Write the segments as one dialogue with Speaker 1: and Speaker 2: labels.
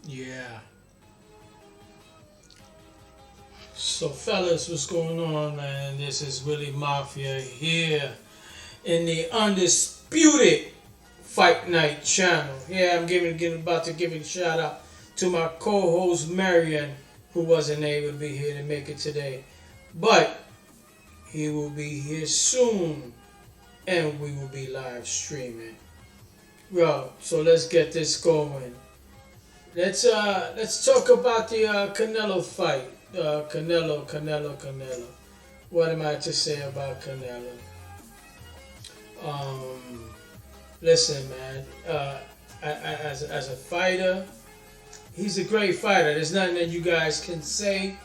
Speaker 1: Yeah. So, fellas, what's going on, man? This is Willie Mafia here in the undisputed Fight Night channel. Yeah, about to give a shout out to my co-host Marion, who wasn't able to be here to make it today, but he will be here soon, and we will be live streaming. Well, so let's get this going. Let's talk about the Canelo fight. Canelo. What am I to say about Canelo? Um, Listen, man. As a fighter, he's a great fighter. There's nothing that you guys can say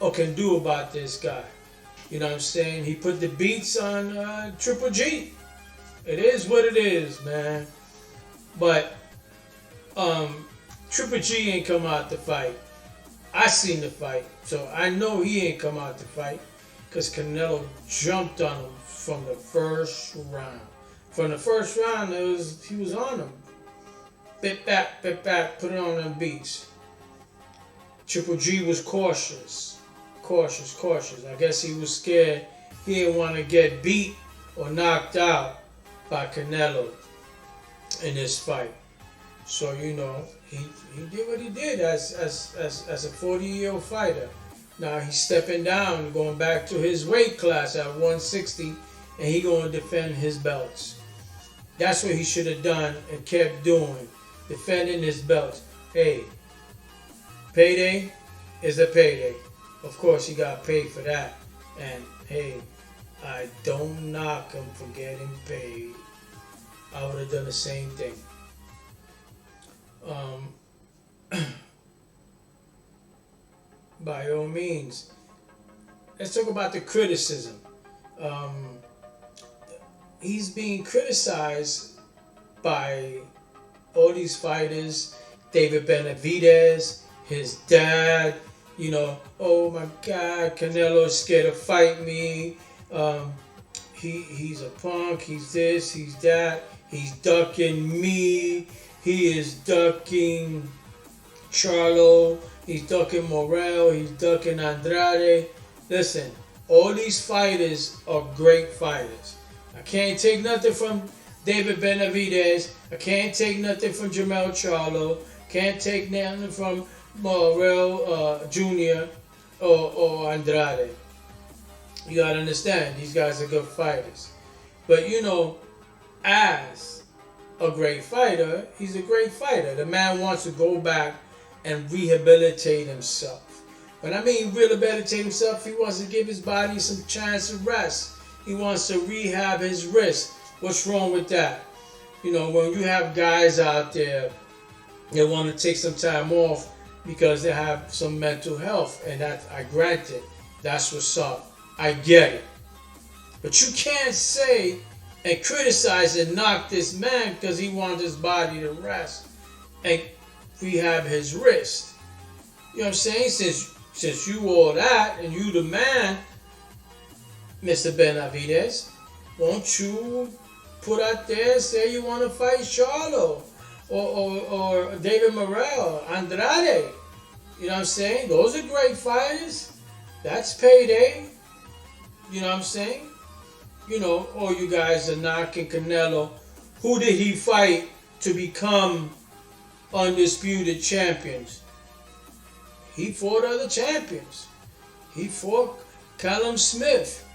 Speaker 1: or can do about this guy. You know what I'm saying? He put the beats on Triple G. It is what it is, man. But Triple G ain't come out to fight. I seen the fight, so I know he ain't come out to fight because Canelo jumped on him from the first round. From the first round, he was on him. Bit back, put it on them beats. Triple G was cautious. I guess he was scared. He didn't want to get beat or knocked out by Canelo in this fight. So, he did what he did as a 40-year-old fighter. Now he's stepping down, going back to his weight class at 160, and he going to defend his belts. That's what he should have done and kept doing, defending his belts. Hey, payday is a payday. Of course, he got paid for that. And hey, I don't knock him for getting paid. I would have done the same thing. By all means, let's talk about the criticism. He's being criticized by all these fighters. David Benavidez, his dad. Oh my God, Canelo is scared to fight me. He's a punk. He's this. He's that. He's ducking me. He is ducking Charlo. He's ducking Morel. He's ducking Andrade. Listen, all these fighters are great fighters. I can't take nothing from David Benavidez. I can't take nothing from Jamel Charlo. Can't take nothing from Morel Jr. or Andrade. You gotta understand, these guys are good fighters. But as a great fighter, he's a great fighter. The man wants to go back and rehabilitate himself. When I mean rehabilitate himself, he wants to give his body some chance to rest. He wants to rehab his wrist. What's wrong with that? When you have guys out there that want to take some time off because they have some mental health, and that I grant it. That's what's up. I get it. But you can't say and criticize and knock this man because he wants his body to rest and rehab his wrist. You know what I'm saying? Since you all that and you the man, Mr. Benavidez, won't you put out there and say you want to fight Charlo or David Morel, Andrade? You know what I'm saying? Those are great fighters. That's payday. You know what I'm saying? All you guys are knocking Canelo. Who did he fight to become undisputed champions? He fought other champions. He fought Callum Smith.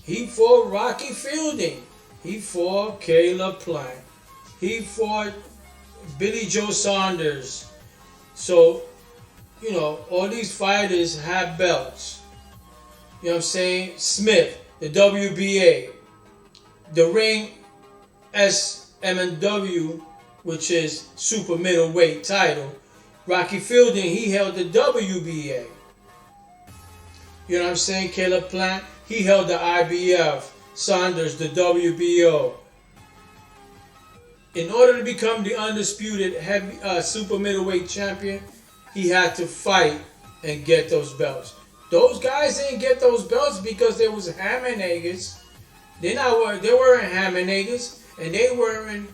Speaker 1: He fought Rocky Fielding. He fought Caleb Plant. He fought Billy Joe Saunders. So, all these fighters have belts. You know what I'm saying? Smith, the WBA, the ring SMW, which is super middleweight title. Rocky Fielding, he held the WBA. You know what I'm saying? Caleb Plant, he held the IBF. Saunders, the WBO. In order to become the undisputed heavy super middleweight champion, he had to fight and get those belts. Those guys didn't get those belts because they was hammer niggas. They weren't hammer niggas, and they weren't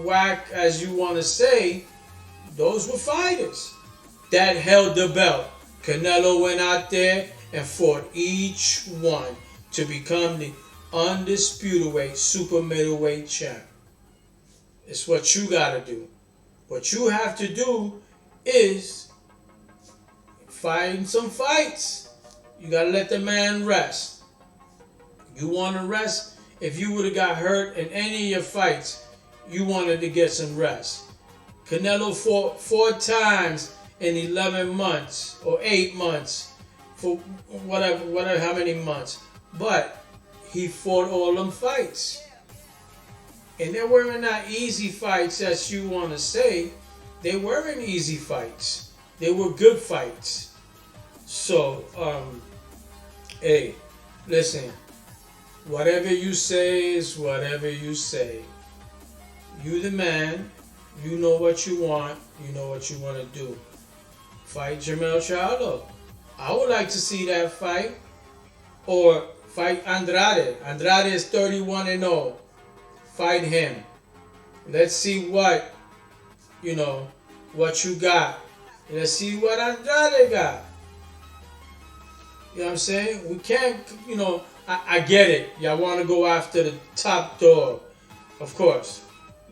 Speaker 1: whack as you want to say, Those were fighters that held the belt. Canelo went out there and fought each one to become the undisputed weight super middleweight champ. It's what you gotta do. What you have to do is find some fights. You gotta let the man rest. You wanna rest? If you would have got hurt in any of your fights, you wanted to get some rest. Canelo fought 4 times in 11 months or 8 months for whatever, how many months. But he fought all them fights. And they weren't not easy fights as you want to say. They weren't easy fights. They were good fights. So, hey, listen, whatever you say is whatever you say. You the man, you know what you want, you know what you want to do. Fight Jermell Charlo. I would like to see that fight. Or fight Andrade. Andrade is 31-0. Fight him. Let's see what you got. Let's see what Andrade got. You know what I'm saying? We can't, I get it. Y'all want to go after the top dog. Of course.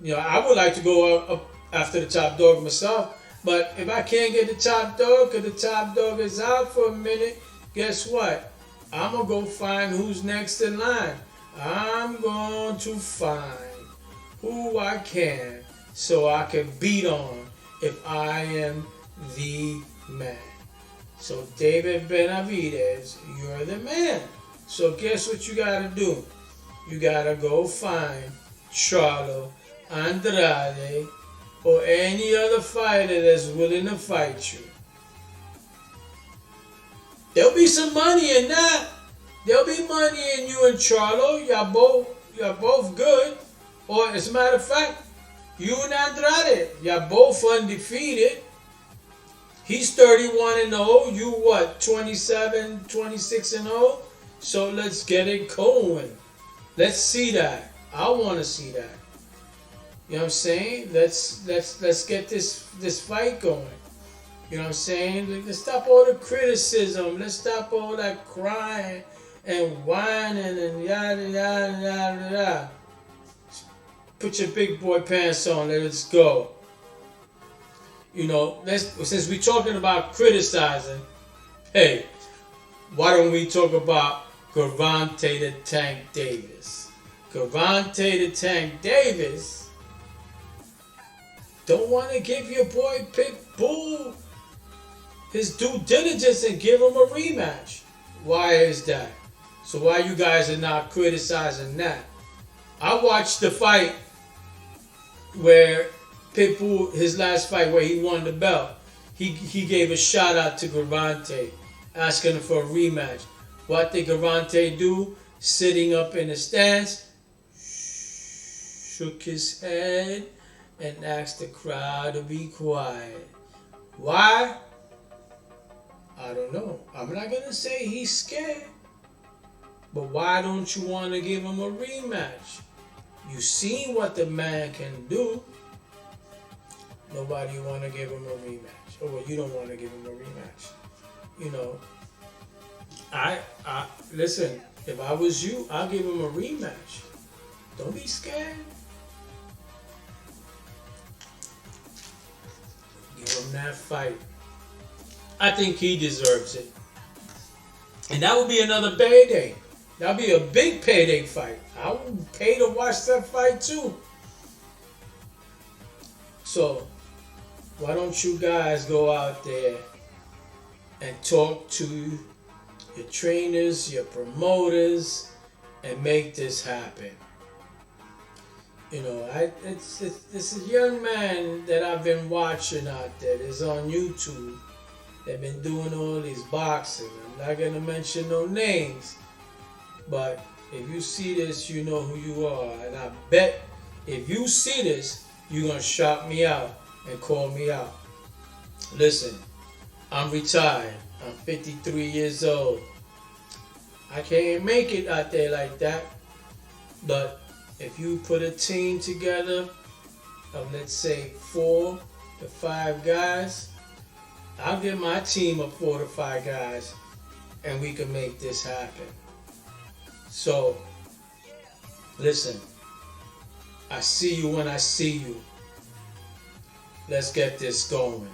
Speaker 1: I would like to go up after the top dog myself. But if I can't get the top dog because the top dog is out for a minute, guess what? I'm going to go find who's next in line. I'm going to find who I can so I can beat on if I am the man. So David Benavidez, you're the man. So guess what you got to do? You got to go find Charlo, Andrade, or any other fighter that's willing to fight you. There'll be some money in that. There'll be money in you and Charlo. Y'all both good. Or as a matter of fact, you and Andrade, y'all both undefeated. He's 31-0. You what? 27, 26-0. So let's get it going. Let's see that. I want to see that. You know what I'm saying? Let's get this fight going. You know what I'm saying? Let's stop all the criticism. Let's stop all that crying and whining and yada yada yada yada. Put your big boy pants on. Let's go. Since we're talking about criticizing, hey, why don't we talk about Gervonta the Tank Davis? Gervonta the Tank Davis don't want to give your boy Pitbull his due diligence and give him a rematch. Why is that? So why you guys are not criticizing that? I watched the fight where Pitbull, his last fight where he won the belt, he gave a shout out to Gervonta, asking him for a rematch. What did Gervonta do? Sitting up in the stands, shook his head and asked the crowd to be quiet. Why? I don't know. I'm not going to say he's scared. But why don't you want to give him a rematch? You seen what the man can do. Nobody want to give him a rematch. Or well, you don't want to give him a rematch. I listen, if I was you, I'll give him a rematch. Don't be scared. Give him that fight. I think he deserves it. And that would be another payday. That would be a big payday fight. I would pay to watch that fight too. So, why don't you guys go out there and talk to your trainers, your promoters, and make this happen? It's a young man that I've been watching out there that's on YouTube. They've been doing all these boxing. I'm not going to mention no names. But if you see this, you know who you are. And I bet if you see this, you're going to shout me out and call me out. Listen, I'm retired. I'm 53 years old. I can't make it out there like that. But if you put a team together of, let's say, 4 the 5 guys. I'll get my team of 4 to 5 guys, and we can make this happen. So, listen, I see you when I see you. Let's get this going.